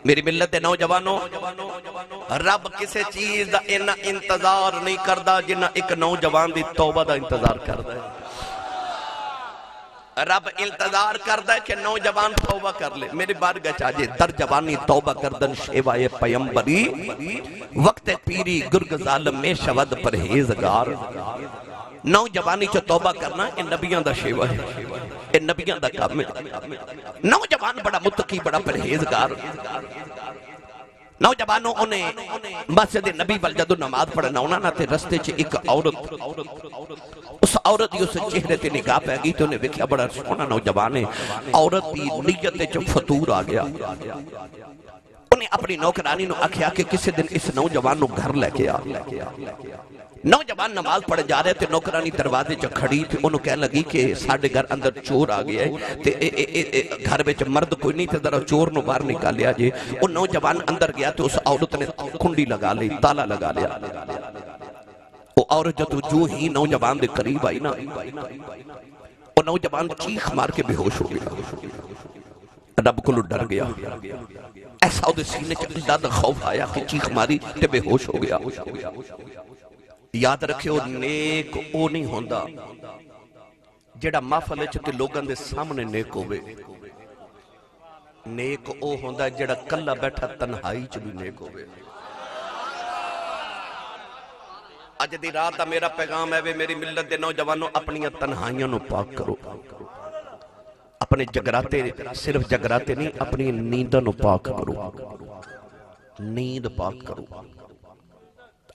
میری ملت نوجوانوں، رب کسے چیز دا اینا انتظار نہیں کردا جنہ ایک نوجوان دی توبہ دا انتظار کردا ہے۔ رب انتظار کردا ہے کہ نوجوان توبہ کر لے۔ میری بارگاہ چاہجے در جوانی توبہ کردن شیوائے پیمبری، وقت پیری گرگ ظالم میں شود پرہیزگار۔ نوجوانی چو توبہ کرنا یہ نبیان دا شیوہ ہے، یہ نبیان دا کام ہے۔ نوجوان بڑا متقی، بڑا پرہیزگار۔ نوجوانوں انہیں مسجد نبی والجدو نماز پڑھنا ہونا نہ تھے، رستے چھے ایک عورت، اس عورت ہی اسے چہرے تے نگاہ پہ گئی تو انہیں وکھیا بڑا سونا نوجوانے، عورت دی نیت چو فطور آ گیا۔ انہیں اپنی نوکرانی نو آکھیا کہ کسی دن اس نوجوان نو گھر لے کے آ۔ نوجوان نماز پڑھ جا رہے تھے، نوکرانی دروازے چا کھڑی تھی، انہوں کہہ لگی کہ ساڑھے گھر اندر چور آ گیا ہے، گھر میں مرد کوئی نہیں تھا، ذرا چور نو باہر نکالیا جی۔ وہ نوجوان اندر گیا تو اس عورت نے کنڈی لگا لی، تالا لگا لیا۔ وہ عورت جو ہی نوجوان دے قریب آئی نا، وہ نوجوان چیخ مار کے بے ہوش ہو گیا، رب کو ڈر گیا۔ ایسا دے سینے چا اللہ دا خوف آیا کہ چیخ ماری تے بے ہوش ہو گیا۔ یاد رکھے وہ نیک او نہیں ہوندہ جیڑا محفلے چھتے لوگاں دے سامنے نیک ہوئے، نیک او ہوندہ جیڑا کلہ بیٹھا تنہائی چ بھی نیک ہوئے۔ اج دی رات دا میرا پیغام ہے میری ملت دے نوجوانوں، اپنی تنہائیاں نو پاک کرو، اپنے جگراتے، صرف جگراتے نہیں، اپنی نیندہ نو پاک کرو، نیند پاک کرو،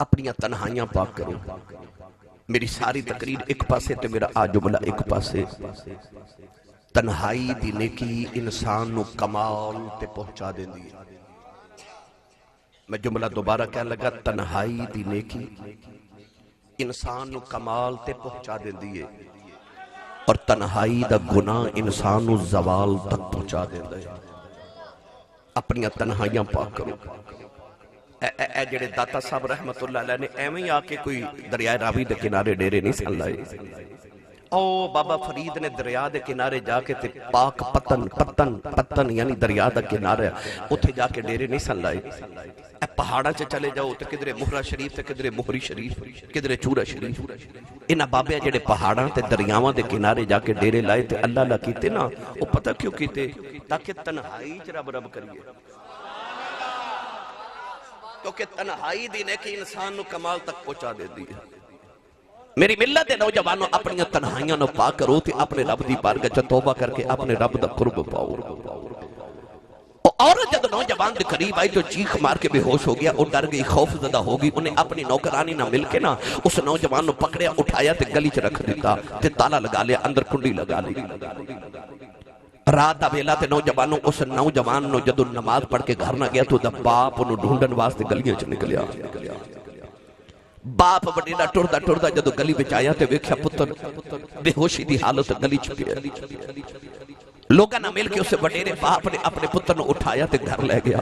اپنی تنہائیاں پاک کرو۔ میری ساری تقریر ایک پاسے تے میرا آجملہ ایک پاسے، تنہائی دی نیکی انسان نو کمال تے پہنچا دیں دی۔ میں جملہ دوبارہ کہنے لگا، تنہائی دی نیکی انسان نو کمال تے پہنچا دیں دی، اور تنہائی دا گناہ انسان نو زوال تک پہنچا دیں دی۔ اپنی تنہائیاں پاک کرو۔ اے جڑے داتا صاحب رحمت اللہ علیہ نے ایویں آکے کوئی دریائے راوی دے کنارے ڈیرے نہیں سن لائے۔ او بابا فرید نے دریا دے کنارے جا کے تے پاک پتن یعنی دریا دے کنارے اتھے جا کے ڈیرے نہیں سن لائے۔ اے پہاڑا چے چلے جاؤ تے کدرے مہرہ شریف تے کدرے مہری شریف کدرے چورہ شریف، انہاں بابے جڑے پہاڑاں تے دریاواں دے کنارے جا کے ڈیرے لائے تے اللہ اللہ کیتے نا، وہ پتہ کیوں کیتے؟ تاکہ تنہائی چ رب رب کریے، کیونکہ تنہائی دینے کی انسان نو کمال تک پہنچا دے دی ہے۔ میری ملت نوجوانوں، اپنی تنہائیاں نو پاک کرو تے اپنے رب دی بارگاہ چ توبہ کر کے اپنے رب دا قرب پاؤ۔ عورت جب نوجوان دے قریب آئی تو چیخ مار کے بے ہوش ہو گیا، وہ ڈر گئی، خوف زدہ ہوگی۔ انہیں اپنی نوکرانی نہ مل کے نا اس نوجوان نو پکڑیا، اٹھایا تے گلی چ رکھ دیتا تے تالا لگا لیا، اندر کنڈی لگا لی۔ رات دا ویلا تے نوجوانوں، اس نوجوان نو جدو نماز پڑھ کے گھر نہ گیا تو دا باپ انہوں ڈھونڈن واسطے گلیاں چ نکلیا۔ باپ وڈیرا ٹردا جدو گلی وچ آیا تے ویکھیا پتر بے ہوشی دی حالت گلی چ پیا۔ لوگاں نہ مل کے اسے وڈیرے باپ نے اپنے پتر نو اٹھایا تے گھر لے گیا۔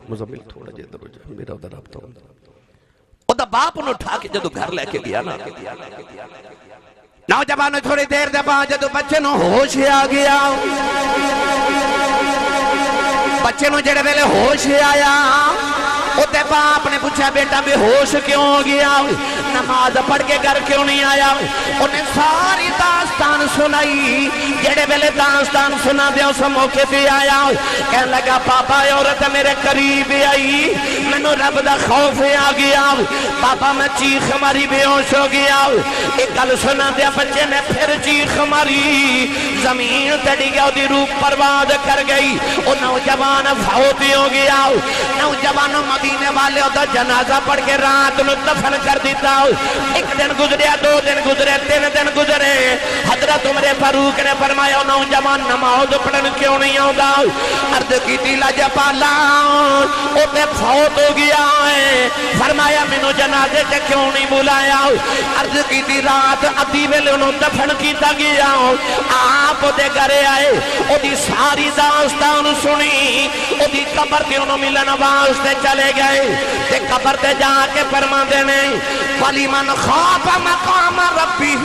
مزمل تھوڑا جے ادھر ہو جا، میرا ادھر رابطہ ہوں۔ او دا باپ انہوں اٹھا کے جدو گھر لے کے گیا نا، نوجوانوں تھوڑی دیر دے بعد جدو بچے نو ہوش آ گیا، بچے نو جڑے ویلے ہوش آیا، اُتے باپ نے پوچھا بیٹا بے ہوش کیوں ہو گیا، نماز پڑھ کے گھر کیوں نہیں آیا؟ انہیں ساری داستان سنائی، جڑے ویلے داستان سنا دیا اس موقع پہ آیا، کہنے لگا پاپا عورت میرے قریب آئی، میں نے رب دا خوف آ گیا، پاپا میں چیخ ماری بے ہوش ہو گیا۔ ایک گل سنا دیا بچے نے پھر چیخ ماری، زمین تڑی گیا، دی روح پرواد کر گئی، وہ نوجوان فوت ہو گیا۔ نوجوان مدینے والے دا جنازہ پڑھ کے رات نو دفن کر دیتا۔ ایک دن گزرے، دو دن گزرے، تین دن گزرے، حضرت عمر فاروق نے فرمایا نوجوان نماز پڑھن کیوں نہیں آؤں؟ عرض کی تھی لاجپالا او تے فوت ہو گیا ہے، فرمایا مینوں جنازے تے کیوں نہیں بلایا؟ عرض کی تھی رات ادھی ویلے انہوں دفن کیتا گیا، آپ دے گھرے آئے، او دی ساری داستان سنی، او دی قبر تے انہوں ملن واسطے چلے گئے، تے قبر تے جا کے فرما دینے وَلِمَنْ خَافَ مَقَامَ رَبِّهِ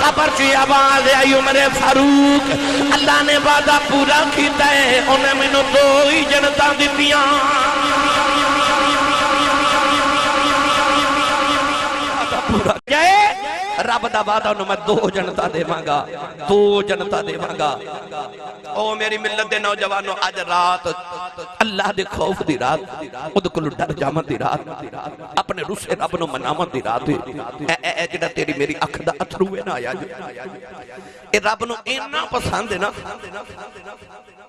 قبر چ آواز آئی عمر فاروق اللہ نے وعدہ پورا کیتا ہے انہیں مینوں دو ہی جنتاں دتیاں جائے رب دا وعدہ انہوں میں دو جنتا دے مانگا دو جنتا دے مانگا او میری ملت دے نوجوانوں آج رات اللہ دے خوف دی رات خود کو ڈر جامن دی رات اپنے روسے رب نو منامن دی رات اے جڑا تیری میری اکھ دا اتھرو ہے نا آیا جو اے رب نو اینا پسند ہے نا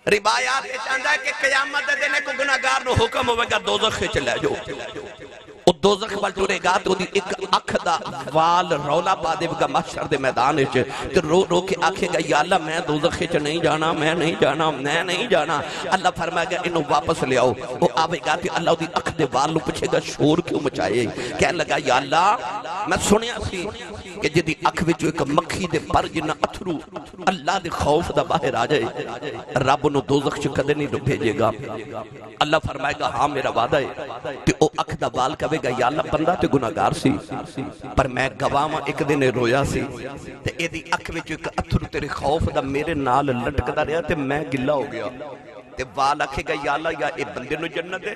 روایات چاہتا ہے کہ قیامت دینے کو گناہگار نو حکم ہوئے گا دوزخ چلے جو او دوزخ وال ٹورے گا تو دی ایک اکھ دا وال رولا پا دے گا محشر دے میدان وچ تے رو رو کے آکھے گا یا اللہ میں دوزخ وچ نہیں جانا میں نہیں جانا میں نہیں جانا اللہ فرمائے گا انہوں واپس لے آؤ وہ آوے گا کہ اللہ دی اکھ دے وال نو پوچھے گا شور کیوں مچائے کہنے لگا یا اللہ میں سنیا سی کہ جدی اکھ وچ ایک مکھی دے پر جنہ اتھرو اللہ دے خوف دا باہر آ جائے رب نو دوزخ وچ کدے نہیں بھیجے گا اللہ فرمائے گا ہاں میرا وعدہ ہے تے او اکھ دا وال کہے گا یا اللہ بندہ تے گناہگار سی پر میں گواہاں ایک دن رویا سی تے اے دی اکھ وچ ایک اتھرو تیرے خوف دا میرے نال لٹکدا رہیا تے میں گلا ہو گیا تے وال آکھے گا یا اللہ یا اے بندے نو جنت ہے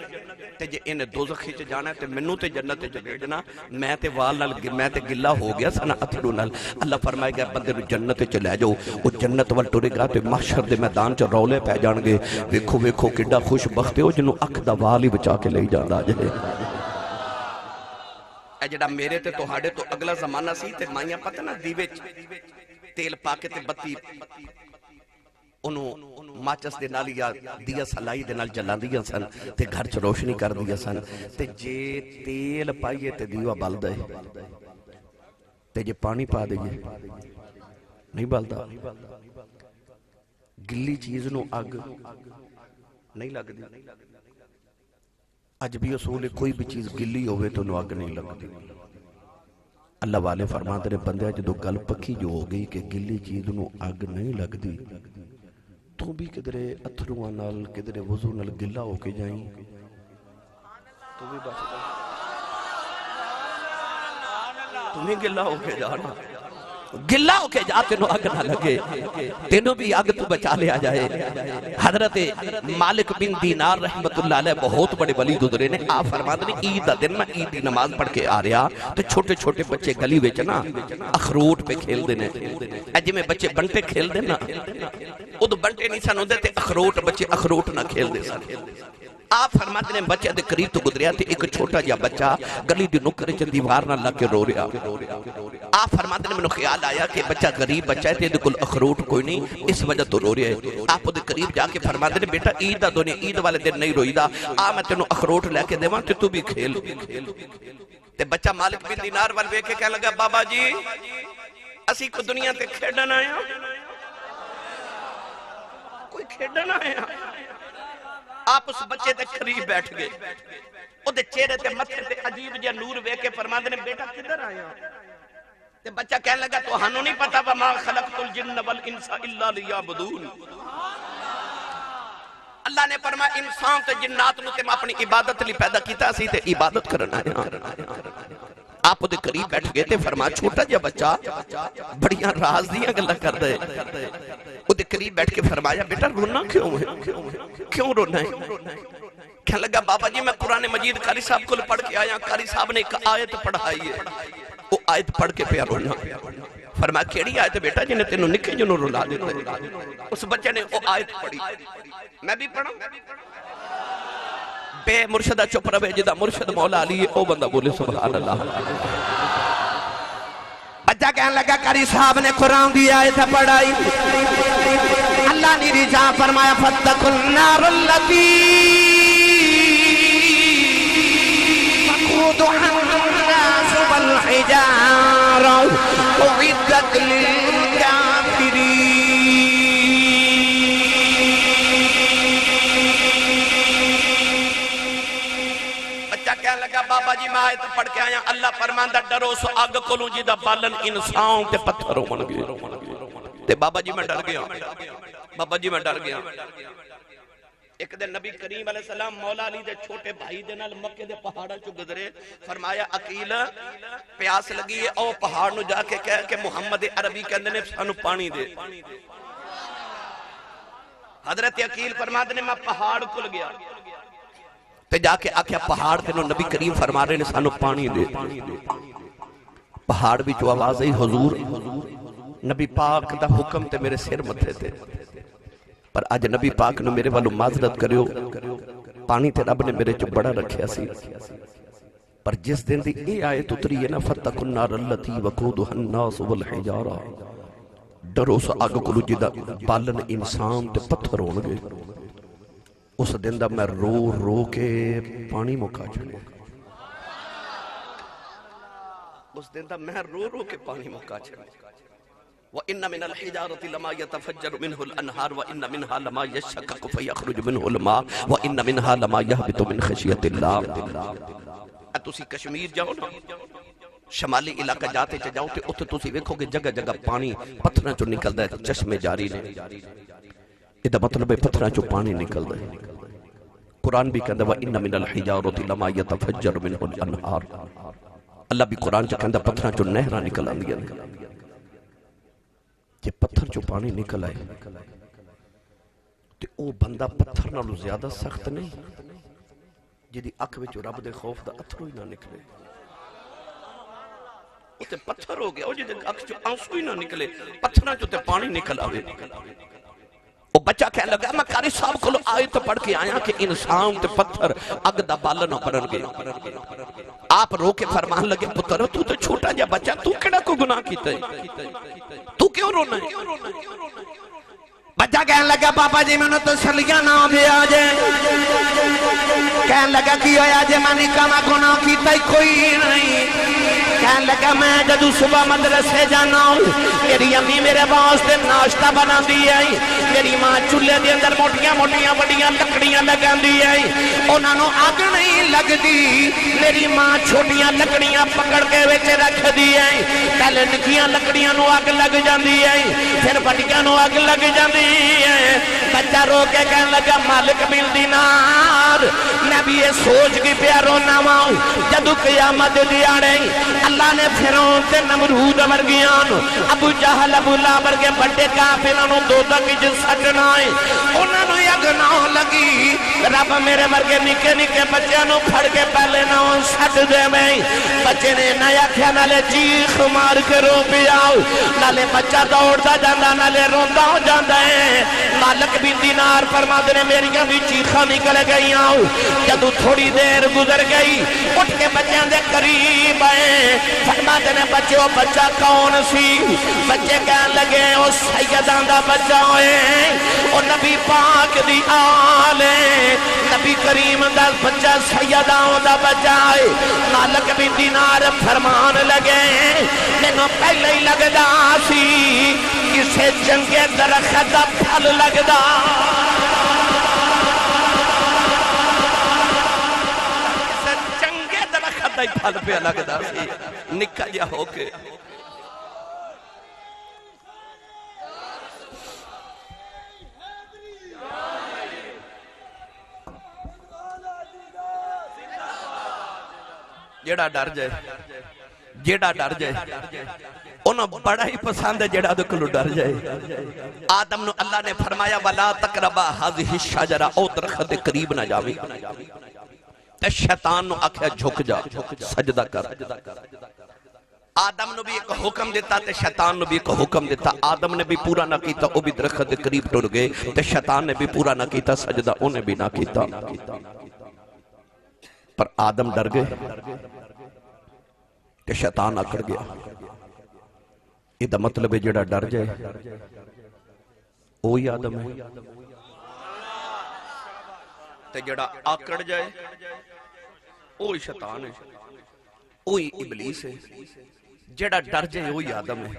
تے جے انہیں دوزخ وچ جانا ہے تے مینوں تے جنت وچ بھیجنا میں تے وال نال میں تے گلا ہو گیا سنا اتھرو نال اللہ فرمائے گا بندے نو جنت وچ لے جاؤ او جنت ول ٹرے گا تے محشر دے میدان چ رولے پے جان گے ویکھو ویکھو کڈا خوش بخت ہے او جنوں اکھ دا وال ہی بچا کے لے جاندا جے اے جڑا میرے تے تہاڈے تو اگلا زمانہ سی تے مائیاں پتہ نہ دیوے تیل پا کے تے بتی انہوں ماچس دے نال یا دیا سلائی دے نال جلان دیا سن تے گھر چ روشنی کر دیا سن تے جے تیل پائیے تے دیوا بال دے تے جے پانی پا دے نہیں بالدا گلی چیز نو اگ نہیں لگ دی اج بھی اصول کوئی بھی چیز گلی ہوئے تو انہوں اگ نہیں لگ دی اللہ والے فرماتے نے بندے جدو گل پکی جو ہو گئی کہ گلی چیز نو اگ نہیں لگ دی تو بھی کدرے اتھروان نال کدرے وضو نال گلا ہو کے جائیں تو بھی بچ جائیں تمہیں گلا ہو کے جانا گلا ہو کے جا تینوں اگ نہ لگے تینوں بھی اگ تو بچا لیا جائے حضرت مالک بن دینار رحمت اللہ علیہ بہت بڑے ولی گزرے نے آپ فرماتے ہیں عید دا دن میں عید دی نماز پڑھ کے آ رہا تو چھوٹے چھوٹے بچے گلی وچ نا اخروٹ پہ کھیل دینے جی میں بچے بنٹے کھیل دینا ادو بنٹے نہیں سن ہوندے تے اخروٹ بچے اخروٹ نہ کھیل دے سن آپ فرماتے ہیں بچے دے قریب تو گزریا تھے ایک چھوٹا جا بچہ گلی دی نکرے چ دیوار نہ لگ کے رو رہا آپ فرماتے ہیں میں نے خیال آیا کہ بچہ غریب بچہ ہے تے کل اخروٹ کوئی نہیں اس وجہ تو رو رہا ہے آپ دے قریب جا کے فرماتے ہیں بیٹا عید دا دنیا عید والے دن نہیں روئی دا میں تینوں اخروٹ لے کے دیواں تے تو بھی کھیل تے بچہ مالک بن دینار وال ویکھ کے کہنے لگا بابا جی اسی کو دنیا تے کھیڈن آیا کوئی کھیڈن آیا آپ اس بچے تے قریب بیٹھ گئے او دے چہرے تے متھے تے عجیب جا نور ویکھ کے فرماندے نے بیٹا کدھر آیا تے بچہ کہنے لگا تو ہانوں نہیں پتا وما خلقت الجن والانس الا لیعبدون اللہ نے فرمایا انسان تے جنات نو تے میں اپنی عبادت لی پیدا کیتا سی تے عبادت کرنا ہے آپ دے قریب بیٹھ گئے تے فرمایا چھوٹا جا بچہ بڑیاں راز دیاں گلاں کر دے او دے قریب بیٹھ کے فرمایا بیٹا رونا کیوں ہے کیوں رونا ہے کہنے لگا بابا جی میں قرآن مجید قاری صاحب کو پڑھ کے آیا قاری صاحب نے ایک آیت پڑھائی ہے وہ آیت پڑھ کے پیا رونا فرمایا کیڑی آیت بیٹا جنہیں تینوں نکھے جنوں رولا دیتا ہے اس بچے نے وہ آیت پڑھی میں بھی پڑھا بے مرشدہ چپ رہے جدہ مرشد مولا علی ہے او بندہ بولے سبحان اللہ بچہ کہنے لگا قاری صاحب نے قرآن دی آیت پڑھائی اللہ نے رجا فرمایا فَاتَّقُوا النَّارَ الَّتِي وَقُودُهَا النَّاسُ وَالْحِجَارَةُ أُعِدَّتْ لِلْكَافِرِينَ بابا جی میں آیت پڑھ کے آیا اللہ فرماندہ ڈرو سو آگ کولوں جی دا بالن انسان تے پتھروں من گئے تے بابا جی میں ڈر گیا بابا جی میں ڈر گیا ایک دن نبی کریم علیہ السلام مولا علی دے چھوٹے بھائی دے نال مکے دے پہاڑا چو گزرے، فرمایا عقیل پیاس لگی ہے، او پہاڑ نو جا کے کہہ کہ محمد عربی کے اندر نے سانو پانی دے۔ حضرت عقیل فرماتے نے میں پہاڑ کھل گیا تے جا کے آکھیا پہاڑ تے نو نبی کریم فرما رہے نے سانو پانی دے۔ پہاڑ بھی جو آواز ہے حضور نبی پاک دا حکم تے میرے سر متھے تے، پر آج نبی پاک نے میرے والو معذرت کریو، پانی تے رب نے میرے جو بڑا رکھیا سی، پر جس دن دی اے آیت اتری ہے نا فَتَّقُوا النَّارَ الَّتِي وَقُودُهَا النَّاسُ وَالْحِجَارَةُ، ڈرو سو آگ کلو جدا بالن انسان تے پتھر ہون گے، اس دن دا میں رو رو کے پانی مکا چھڑے، اس دن دا میں رو رو کے پانی مکا چھڑے۔ وَإِنَّ مِنَ الْحِجَارَةِ لَمَا يَتَفَجَّرُ مِنْهُ الْأَنْهَارُ وَإِنَّ مِنْهَا لَمَا يَشَّقَّقُ فَيَخْرُجُ مِنْهُ الْمَاءُ وَإِنَّ مِنْهَا لَمَا يَهْبِطُ مِنْ خَشْيَةِ اللَّهِ۔ تُسی کشمیر جاؤ نا، شمالی علاقہ جاتے جاؤ تے اتھے تُسی ویکھو گے جگہ جگہ پانی پتھراں چو نکلدا ہے، چشمے جاری نے، یہ مطلب ہے پتھراں چو پانی نکلدا ہے۔ قرآن بھی کہندا وَإِنَّ مِنَ الْحِجَارَةِ لَمَا يَتَفَجَّرُ مِنْهُ الْأَنْهَارُ، اللہ بھی قرآن چ کہندا پتھراں چو نہراں نکل آندیاں نے، کہ پتھر جو پانی نکل آئے تے او بندہ پتھر نالو زیادہ سخت نہیں جدی اکھ وچوں رب دے خوف دا اتھرو ہی نہ نکلے، او تے پتھر ہو گیا، او جدی اکھ چوں آنسو ہی نہ نکلے، پتھراں چوں تے پانی نکل آوے۔ او بچہ کہنے لگا میں قاری صاحب کو آیت پڑھ کے آیا کہ انسان تے پتھر اگ دا بالن بنن گے۔ آپ رو کے فرمان لگے پتر تو تے چھوٹا جا بچہ، تو کیڑا کو گناہ کیتا ہے، تو کیوں رونا ہے؟ بچہ کہنے لگا پاپا جی میں نے تو سلیہ نہ دیا جے، کہنے لگا کی ہویا جے میں نے کہا گناہ کیتا ہی کوئی نہیں، کہنے لگا میں جدو صبح مدرسے جانا ہوں میری امی میرے واسطے ناشتہ بنا دی آئی، میری ماں چولہے دے اندر موٹیاں موٹیاں بڑیاں لکڑیاں لگا دی آئی، انہاں نو اگ نہیں لگ دی، میری ماں چھوٹیاں لکڑیاں پکڑ کے ویچے رکھ دی آئی، پہلے نکیاں لکڑیاں نو اگ لگ جاندی آئی، پھر بڑیاں نو اگ لگ جاندی آئی۔ بچہ رو کے کہنے لگا مالک بن دینار میں بھی یہ سوچ کی پیارو ناماؤں جدو قیامت دیا رہی اللہ نے پھرون تے نمرود ورگیان ابو جہل ابو لابر کے بڑے کافرانو دودا کی جن سٹنا ہے انہوں نے یک ناؤ لگی رب میرے مرگے نکے نکے بچیانو پھڑ کے پہلے ناؤ سٹ دے میں بچے نے نیا کیا نالے چیخ مار کے رو پیاؤ نالے بچہ دوڑتا جاندہ نالے روندہ ہو جاندہ ہے مالک بھی دینار فرماتے نے میریاں بھی چیخہ نکل گئی آؤ جدو تھوڑی دیر گزر گئی اٹھ کے بچیاں دے قریب آئے فرماتے نے بچے وہ بچہ کون سی بچے کہنے لگے وہ سیدان دا بچہ ہوئے وہ نبی پاک دی آلے نبی کریم دا بچہ سیدان دا بچہ ہے مالک بھی دینار فرمان لگے لیکن پہلے ہی لگدا سی کسے جنگے درخت دا پھل لگدا کسے جنگے درخت دا پھل پہ لگدا سی نکا جا ہو کے جیڑا ڈر جائے انہوں بڑا ہی پسند ہے جیڑا دے کلو ڈر جائے آدم نو اللہ نے فرمایا وَلَا تَقْرَبَا هَذِهِ الشَّجَرَ او درخت قریب نہ جاوی تے شیطان نو آکھیا جھک جا سجدہ کر آدم نو بھی ایک حکم دیتا تے شیطان نو بھی ایک حکم دیتا آدم نے بھی پورا نہ کیتا او بھی درخت قریب ٹر گئے تے شیطان نے بھی پورا نہ کیتا سجدہ انہیں بھی نہ کیتا پر آدم ڈر گئے کہ شیطان آکڑ گیا یہ دا مطلب ہے جڑا ڈر جائے وہی آدم ہے تے جڑا آکڑ جائے وہی شیطان ہے وہی ابلیس ہے جڑا ڈر جائے وہی آدم ہے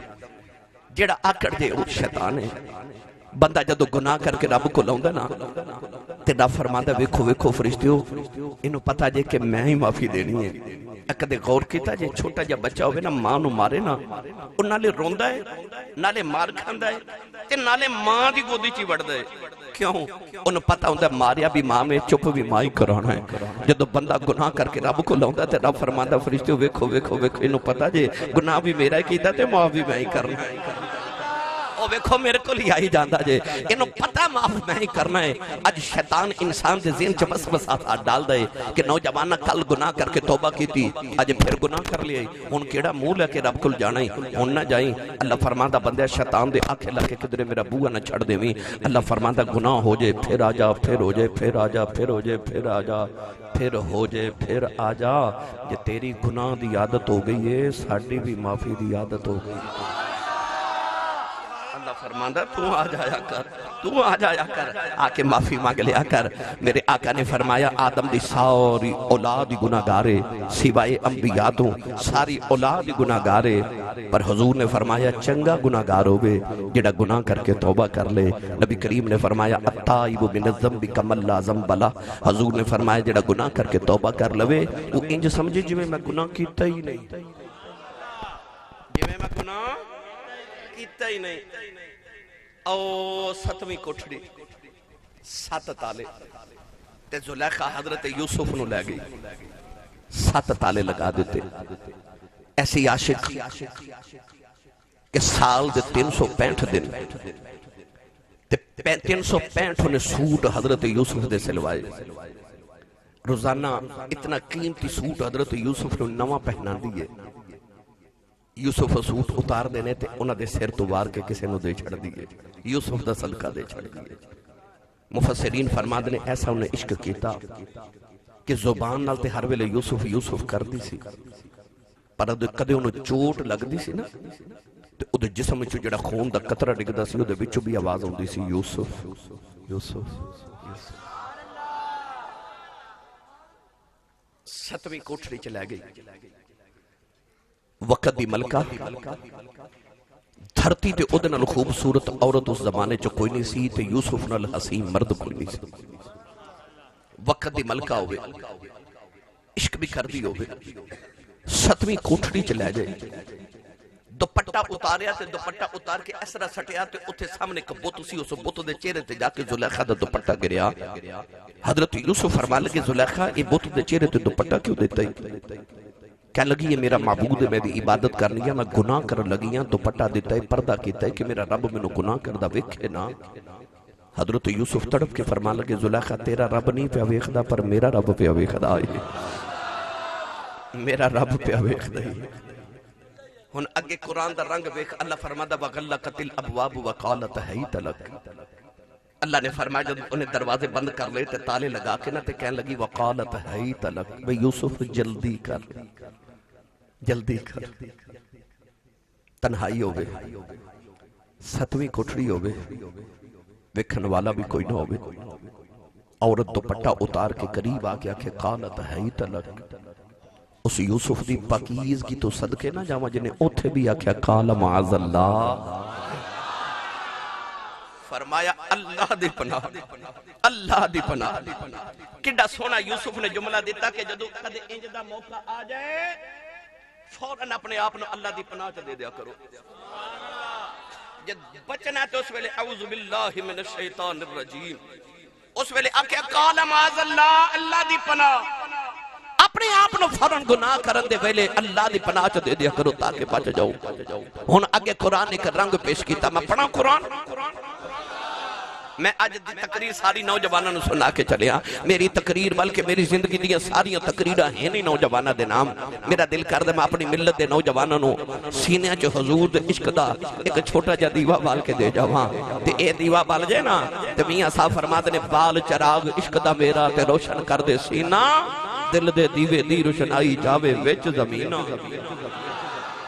جڑا آکڑ جائے وہی شیطان ہے بندہ جدو گناہ کر کے رب کو لاؤں نا تے رب فرماتا ویکھو ویکھو فرشتیو انہوں پتا جے کہ میں ہی معافی دینی ہے ایک دے غور کیتا جے چھوٹا جا بچہ ہوئے نا ماں نو مارے نا وہ نالے روندہ ہے نالے مار کھاندہ ہے تے نالے ماں دی گودی چی بڑھ دے کیوں؟ انہوں پتہ ہوندہ ماریا بھی ماں میں چپ بھی ماں ہی کرانا ہے. جدو بندہ گناہ کر کے رب کو لاؤں تے رب فرماندہ فرشتے ویکھو ویکھو ویکھو انہوں پتہ جے گناہ بھی میرا ہی کیتا تے معاف بھی میں ہی کرنا ہے. او ویکھو میرے کو لیا ہی جاندہ جے انہوں پتہ معاف میں ہی کرنا ہے. آج شیطان انسان دے ذہن چ بس وسوسات ڈال دے کہ نوجوانہ کل گناہ کر کے توبہ کی تھی آج پھر گناہ کر لیے ہن کیڑا منہ لے کے رب کول جانا ہی ہن نہ جائیں. اللہ فرماندا بندے شیطان دے آنکھیں لگے کدھر میرا بوہا نہ چھڑ دیویں. اللہ فرماندا گناہ ہو جائے پھر آ جا پھر ہو جائے پھر آ جا پھر ہو جائے پھر آ جا پھر ہو جائے پھر آ جا. یہ تیری گناہ دی عادت ہو گئی ہے ساڈی بھی معافی دی عادت ہو گئی. فرماندہ تو آ جایا کر تو آ جایا کر آ کے معافی مانگ لیا کر. میرے آقا نے فرمایا آدم دی ساری اولاد گناہگارے سوائے انبیاء تو ساری اولاد گناہگارے پر حضور نے فرمایا چنگا گناہگار ہوئے جڑا گناہ کر کے توبہ کر لے. نبی کریم نے فرمایا التائب من الذنب کمن لا ذنب لہ. حضور نے فرمایا جڑا گناہ کر کے توبہ کر لوے وہ انج سمجھے جو میں گناہ کیتا ہی نہیں جو میں گناہ کیتا ہی نہیں. او ستویں کوٹھڑی 7 تالے تے زلیخا حضرت یوسف نو لے گئی 7 تالے لگا دیتے. ایسی عاشق کہ سال دے 365 دن تے 365 نے سوٹ حضرت یوسف دے سلوائے. روزانہ اتنا قیمتی سوٹ حضرت یوسف نے نواں پہنا دیئے. یوسف سوٹ اتار دینے تے انہاں دے سر تو وار کے کسے نو دے چھڑ دیئے. یوسف دا صدقہ دے چھڑ دیئے. مفسرین فرماد نے ایسا انہیں عشق کیتا کہ زبان نال تے ہر ویلے یوسف یوسف کر دی سی پر کدے انہوں چوٹ لگ دی سی نا تے او دے جسم وچوں جڑا خون دا قطرہ ڈگدا سی او دے وچوں بھی آواز ہوندی سی یوسف یوسف. 7ویں کوٹھڑی چ لے گئی. وقت دی ملکہ دھرتی تے ادنال خوبصورت عورت اس زمانے چو کوئی نہیں سی تے یوسف نال حسین مرد کوئی نہیں سی. وقت دی ملکہ ہوئے عشق بھی کر دی ہوئے 7ویں کوٹھڑی چ لے جائے. دوپٹہ اتاریا تے دوپٹہ اتار کے اس طرح سٹیا تے اتھے سامنے ایک بت سی اس بت دے چہرے تے جا کے زلیخا دا دوپٹہ گریا. حضرت یوسف فرما لگے زلیخا یہ بت دے چہرے تے دوپٹہ کیوں دیتا ہی؟ کہہ لگی یہ میرا معبود ہے میں دی عبادت کرنی ہے میں گناہ کر لگی ہاں دوپٹہ دیتا ہے پردہ کیتا ہے کہ میرا رب میں نو گناہ کردہ ویکھے نا. حضرت یوسف تڑپ کے فرما لگے زلیخا تیرا رب نہیں پہ ویکھدا پر میرا رب پہ ویکھدا ہے میرا رب پہ ویکھدا ہے. ہن اگے قرآن دا رنگ ویکھ. اللہ فرمادا وغلقت الابواب وقالت حیت لک. اللہ نے فرمایا جب انہیں دروازے بند کر لے تے تالے لگا کے نہ تے کہنے لگی وقالت حیت لک بے یوسف جلدی کر جلدی کر. تنہائی ہوئے 7ویں کوٹھڑی ہوئے ویکھن والا بھی کوئی نہ ہوئے. عورت دوپٹہ اتار کے قریب آ گیا کہ قالت حیت لک. اس یوسف دی پاکیزگی تو صدقے نہ جاواں جنہیں اوتھے بھی آکھیا قال معاذ اللہ. فرمایا اللہ دی پناہ اللہ دی پناہ. کڈا سونا یوسف نے جملہ دیتا کہ جدو کدے انج دا موقع آ جائے فوراً اپنے آپ نو اللہ دی پناہ دے دیا کرو. جد بچنا تو اس ویلے اعوذ باللہ من الشیطان الرجیم اس ویلے آکھیا قال معاذ اللہ اللہ دی پناہ. اپنے آپ نو فوراً گناہ کرن دے ویلے اللہ دی پناہ دے دیا کرو تاکہ بچ جاؤ. ہن اگے قرآن ایک رنگ پیش کیتا. میں پڑھا قرآن. میں آج دی تقریر ساری نوجوانوں سنا کے چلے ہاں. میری تقریر بلکہ میری زندگی دیا ساری تقریرہ ہیں نہیں نوجوانوں دے نام. میرا دل کر دے میں اپنی ملت دے نوجوانوں سینے چو حضور دے عشق دا ایک چھوٹا جا دیوہ بال کے دے جاواں تے اے دیوہ بال جائے نا تے میاں صاحب فرماتے نے بال چراغ عشق دا میرا تے روشن کر دے سینہ دل دے دیوے دی روشنائی جاوے وچ زمینہ.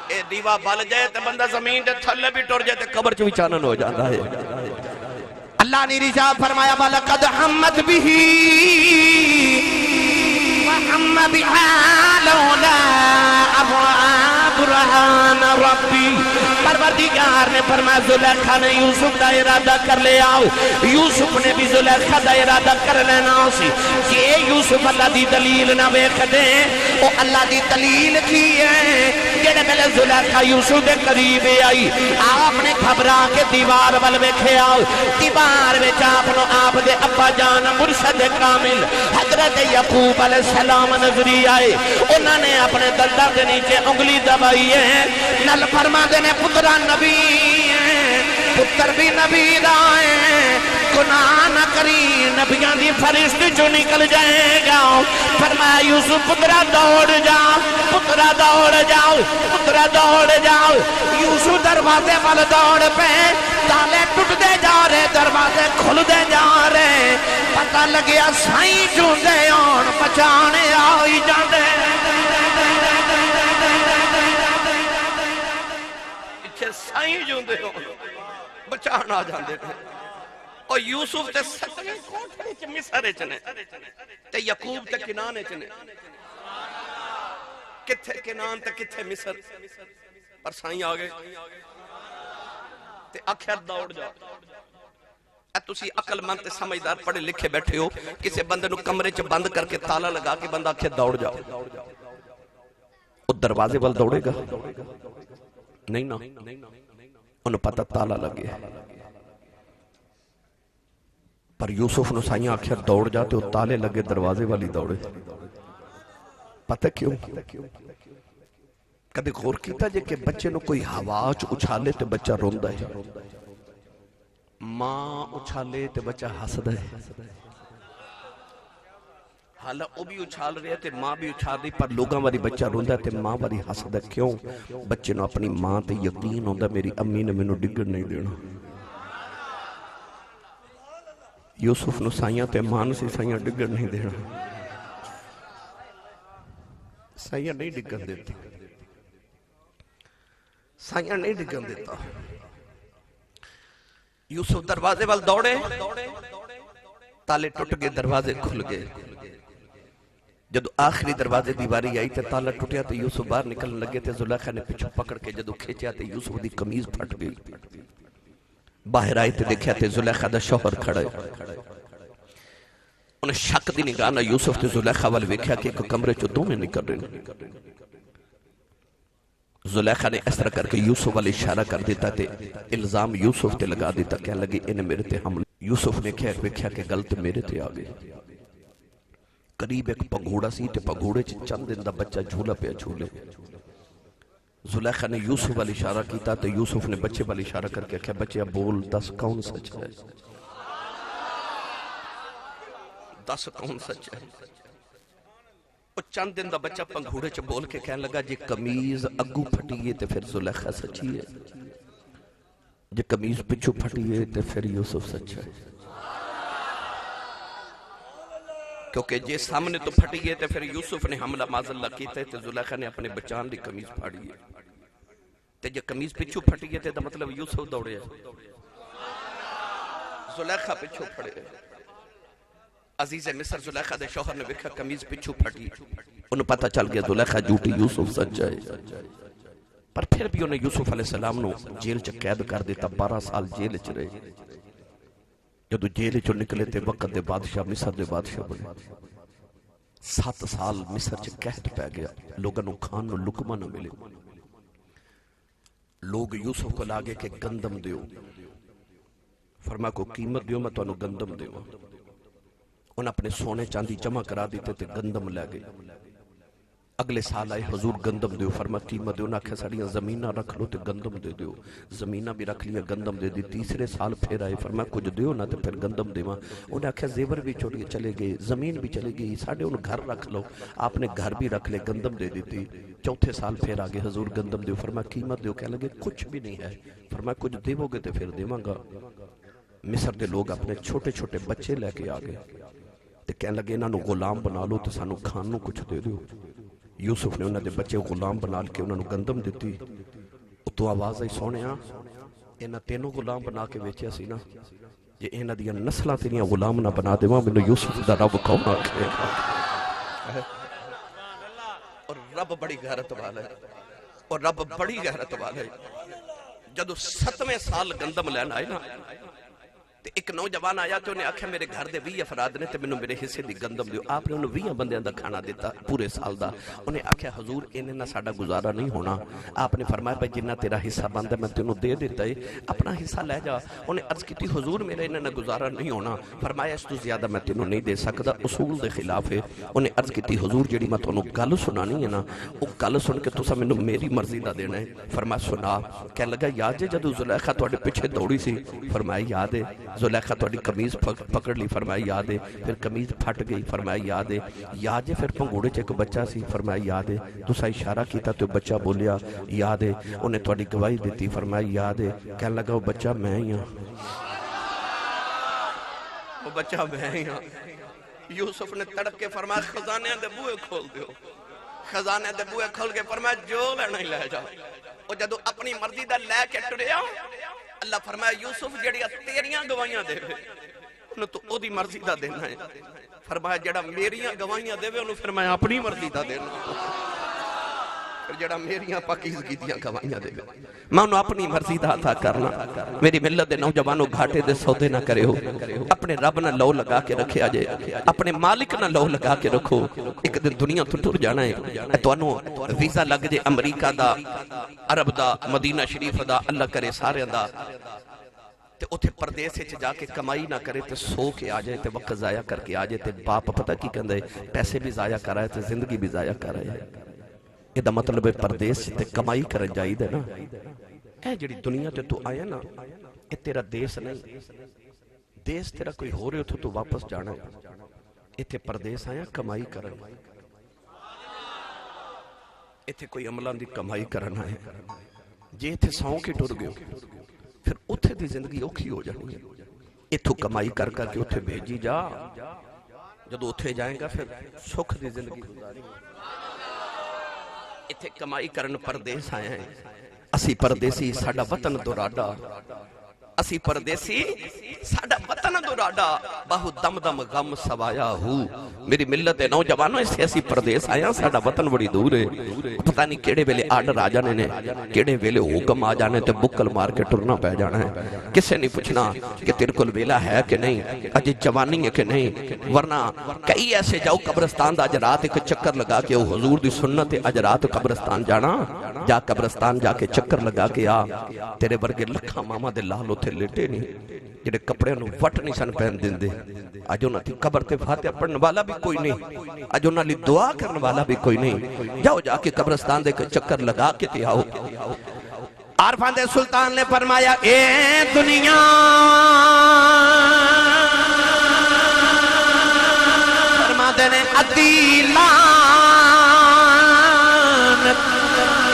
اے دیوہ بال جائے تے بندہ زمین دے تھلے بھی ٹر جائے تے قبر چوی چانن ہو جاتا ہے. اللہ نے رجاب فرمایا وَلَقَدْ حَمَّتْ بِهِ وَحَمَّ بِهَا لَوْلَا أَن رَّأَىٰ برہان ربی پروردگار نے فرمایا زلیخا نے یوسف دا ارادہ کر لے آؤ یوسف نے بھی زلیخا دا ارادہ کر لینا سی یہ یوسف اللہ دی دلیل نہ ویکھ دے او اللہ دی دلیل کی ہے جڑے ملے زلیخا یوسف دے قریب آئی آپ نے گھبرا کے دیوار وال ویکھے آؤ دیوار وچ آپ دے ابا جان مرشد کامل حضرت یعقوب علیہ السلام نظری آئے انہوں نے اپنے دلدہ کے نیچے انگلی دبائی ہے نل فرما دینے پترہ نبی ہے پتر بھی نبی دائیں گناہ نہ کری نبیان دی فرشت جو نکل جائے گا فرمایا یوسف پترہ دوڑ جاؤ پترہ دوڑ جاؤ پترہ دوڑ جاؤ یوسف دروازے وال دوڑ پہ تالے ٹوٹ دے جا رہے دروازے کھل دے جا رہے پتہ لگیا سائیں جو دے آن بچانے آئی جاندے اچھے سائیں جو دے آن بچانا جاندے اور یوسف تے ستویں کوٹھے چ مصر چنے تے یعقوب تے کنانے چنے کتھے کنان تے کتھے مصر پر سائیں آگے تے اکھر دوڑ جاؤ تسی عقل مند تے سمجھدار پڑھے لکھے بیٹھے ہو کسی بندے نو کمرے چ بند کر کے تالا لگا کے بندہ اکھر دوڑ جاؤ وہ دروازے وال دوڑے گا نہیں نا انہوں پتہ تالا لگے پر یوسف نو سائیں آخر دوڑ جاتے وہ تالے لگے دروازے والی دوڑے پتہ کیوں کدے غور کیتا جے کہ بچے نو کوئی ہواچ اچھالے تے بچہ روندہ ہے ماں اچھالے تے بچہ حسد ہے حالا وہ بھی اچھال رہے تے ماں بھی اچھال رہی پر لوگاں والی بچہ روندہ تے ماں والی حسد ہے کیوں بچے نو اپنی ماں تے یقین ہوندہ میری امی نے میں نو ڈگر نہیں دینا یوسف نو سائیاں تے مان سی سائیاں ڈگر نہیں دینا سائیاں نہیں ڈگر دیتا سائیاں نہیں ڈگر دیتا یوسف دروازے وال دوڑے تالے ٹوٹ گئے دروازے کھل گئے جدو آخری دروازے دیواری آئی تے تالا ٹوٹیا تے یوسف باہر نکلنے لگے تے زلیخا نے پچھو پکڑ کے جدو کھیچیا تے یوسف دی قمیض پھٹ گئی باہر آئی تے دیکھیا تے زلیخا دا شوہر کھڑے انہیں شک دی نگاہ نہ یوسف تے زلیخا والے ویکھیا کہ ایک کمرے چو دو میں نکل رہے زلیخا نے اس طرح کر کے یوسف والے اشارہ کر دیتا تے الزام یوسف تے لگا دیتا کہنے لگی انہیں میرے تے حمل یوسف نے ویکھیا کہ غلط میرے تے آگے قریب ایک پگھوڑا سی تے پگھوڑے چند دن دا بچہ جھولا پہ جھولے زلیخا نے یوسف والی اشارہ کیتا تے یوسف نے بچے والی اشارہ کر کے کہا بچے بول 10 کون سچ ہے 10 کون سچ ہے وہ چند دن دا بچہ پگھوڑے چ بول کے کہنے لگا جی قمیض اگو پھٹی ہے تے پھر زلیخا سچی ہے جی قمیض پچھو پھٹی ہے تے پھر یوسف سچ ہے کیونکہ جے سامنے تو پھٹی ہے تے پھر یوسف نے حملہ معاذ اللہ کیتا ہے تے زلیخا نے اپنے بچان دی قمیض پھاڑی ہے تے جے قمیض پچھو پھٹی ہے تے دا مطلب یوسف دوڑے ہے زلیخا پچھو پھڑے ہے عزیز مصر زلیخا دے شوہر نے ویکھا قمیض پچھو پھٹی انہوں پتہ چل گیا زلیخا جھوٹی یوسف سچ ہے پر پھر بھی انہیں یوسف علیہ السلام نو جیل چ قید کر دیتا 12 سال جیل چ رہے جدو جیل چو نکلے تے وقت دے بادشاہ مصر دے بادشاہ بنے 7 سال مصر چ قحط پہ گیا لوگوں نو کھان نو لقمہ نہ ملے لوگ یوسف کو لاگے کہ گندم دیو فرما کو قیمت دیو میں تو انہوں گندم دیو انہوں اپنے سونے چاندی جمع کرا دیتے تے گندم لے گئے اگلے سال آئے حضور گندم دیو فرما قیمت دیو نہ کہا ساڑیاں زمینہ رکھ لو تے گندم دے دیو زمینہ بھی رکھ لیا گندم دے دی تیسرے سال پھر آئے فرما کچھ دیو نہ تے پھر گندم دیو انہیں کہا زیور بھی چھوڑیے چلے گئے زمین بھی چلے گئی ساڑھے انہوں گھر رکھ لو آپ نے گھر بھی رکھ لے گندم دے دیتی چوتھے سال پھر آگے حضور گندم دیو فرما قیمت دیو کہہ لگے کچھ بھی نہیں ہے فرما کچھ دیو گے تے پھر دیواں گا مصر دے لوگ اپنے چھوٹے چھوٹے بچے لے کے آگے تے کہنے لگے انہوں غلام بنا لو تے سانو کھانوں کچھ دے دیو یوسف نے انہوں نے بچے غلام بنا کے انہوں نے گندم دیتی تو آواز آئی سونے انہوں تینوں غلام بنا کے ویچیا سی نا جے انہوں دیا نسلہ تینیاں غلام نہ بنا دے میں یوسف دا رب کون آکھے اور رب بڑی غیرت والا ہے اور رب بڑی غیرت والے جدو 7ویں سال گندم لینا آئے نا تے ایک نوجوان آیا تو انہیں آکھا میرے گھر دے 20 افراد نے تے میں میرے حصے دی گندم دیو. آپ نے انہوں 20 بندیاں دا کھانا دیتا پورے سال دا. انہیں آکھا حضور انہیں نہ ساڑا گزارا نہیں ہونا. آپ نے فرمایا بھائی جنہ تیرا حصہ بند ہے میں تینوں دے دیتا ہے اپنا حصہ لے جا. انہیں عرض کی تھی حضور میرے انہیں نہ گزارا نہیں ہونا. فرمایا اس تو زیادہ میں تینوں نہیں دے سکتا اصول دے خلاف ہے. انہیں عرض کی تھی حضور جڑی میں تینوں گل سنانی ہے نا وہ گل سن کے تسا میں میری مرضی دا دینا ہے. فرمایا سنا. کہنے لگا یاد ہے جدو زلیخا تواڈے پیچھے دوڑی سی. فرمایا یاد ہے. زلیخا تواڈی قمیض پکڑ لی. فرمایا یاد ہے. پھر قمیض پھٹ گئی. فرمایا یاد ہے. یاد ہے. پھر پنگوڑے چ ایک بچہ سی. فرمایا یاد ہے. تسا اشارہ کیتا تو بچہ بولیا. یاد ہے. انہیں تواڈی گواہی دیتی. فرمایا یاد ہے. کہنے لگا وہ بچہ میں ہی ہاں. وہ بچہ میں ہی ہاں. یوسف نے تڑپ کے فرمایا خزانے دے بوئے کھول دیو. خزانے دے بوئے کھول کے فرمایا جو لینا ہی لے جاؤ. وہ جدو اپنی مرضی دا لے کے ٹریا اللہ فرمایا یوسف جڑیاں تیریاں گواہیاں دے وے انہوں تو او دی مرضی دا دینا ہے. فرمایا جڑا میریاں گواہیاں دے وے انہوں فرمایا اپنی مرضی دا دینا. پھر جڑا میریاں پاکیزگی دیاں گواہیاں دے وے میں انہوں اپنی مرضی دا عطا کرنا. میری ملت دے نوجوانوں گھاٹے دے سودے نہ کرے ہو. اپنے رب نہ لو لگا کے رکھے آجے. اپنے مالک نہ لو لگا کے رکھو. ایک دن دنیا تو ٹر جانا ہے. تو انہوں ویزا لگ جے امریکہ دا عرب دا مدینہ شریف دا اللہ کرے سارے دا تے اتھے پردیس سے جا کے کمائی نہ کرے تے سو کے آجائے تے وقت ضائع کر کے آجائے تے باپ پتہ کی کہندے پیسے بھی ضائع کر رہے تے زندگی بھی ضائع کر رہے ہیں. یہ دا مطلب ہے پردیس تے کمائی کرن جائی دے نا. اے جڑی دنیا تے تو آیا نا اے تیرا دیس نہیں. دیس تیرا کوئی ہو رہے ہو تو واپس جانا ہے. ایتھے پردیس آیا کمائی کرن. ایتھے کوئی عملان دی کمائی کرنا ہے. جے ایتھے ساؤں کے ٹر گئے پھر اتھے دی زندگی اوکھی ہو جانی ہے. ایتھو کمائی کر کر کے اتھے بھیجی جا. جدو اتھے جائیں گا پھر سکھ دی زندگی گزاری. اتھے کمائی کرن پردیس آئے ہیں. اسی پردیسی ساڑا وطن دوراڈا. اسی پردیسی ساڑا وطن دوراڈا. باہو دم دم غم سوایا ہو. میری ملت نوجوانوں اس سے اسی پردیس آیا ساڑا وطن بڑی دور ہے. پتہ نہیں کیڑے ویلے آرڈر آ جانے نے کیڑے ویلے حکم آ جانے تے بکل مار کے ٹرنا پہ جانا ہے. کسے نہیں پوچھنا کہ تیرے کل ویلا ہے کہ نہیں اجے جوانی ہے کہ نہیں. ورنہ کئی ایسے جاؤ قبرستان دا اج رات ایک چکر لگا کے وہ حضور دی سنت اج رات قبرستان جانا. جا قبرستان جا کے چکر لگا کے آ. تیرے ورگے لکھا ماما دے لال اتھے لیٹے نہیں جڑے کپڑے انہوں وٹ نہیں سن پہن دین دے. آج انہوں تھی قبر تے فاتحہ پڑھنے والا بھی کوئی نہیں. آج انہوں لی دعا کرنے والا بھی کوئی نہیں. جاؤ جا کے قبرستان دے چکر لگا کے تے آؤ. عارفان دے سلطان نے فرمایا اے دنیا فرما دینے عدیلان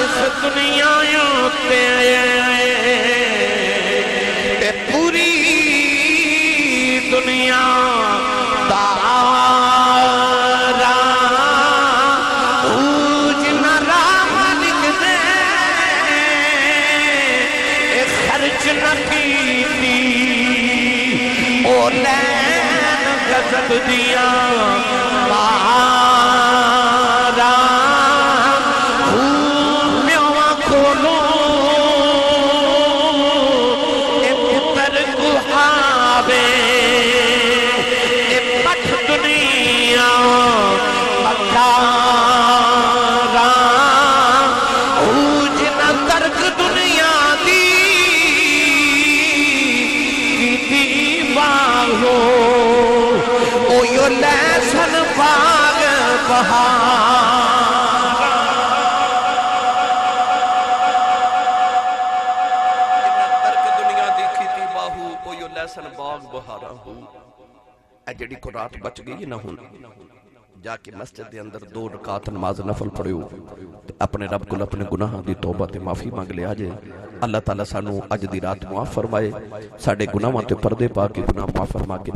اس دنیا یوتے پوری دنیا دارا اوج نہ مالک نے خرچ نہ کیتی او لین غضب دیا مارا میواں کھولو اے پتر گہاوے اے پٹھ دنیا مکارا اوج نہ ترک دنیا دی باغو او یو لیسن باغ بہار. ترک دنیا دی کھیتی باہو او یو لیسن باغ بہارا ہو. اے جڑی کو رات بچ گئی نہ ہون جا کے مسجد دے اندر 2 رکعت نماز نفل پڑھو اپنے رب کو اپنے گناہ دی توبہ تے معافی مانگ لے آجے. اللہ تعالیٰ سانو اج دی رات معاف فرمائے. ساڑے گناہاں تے پردے پا کے گناہ معاف فرما کے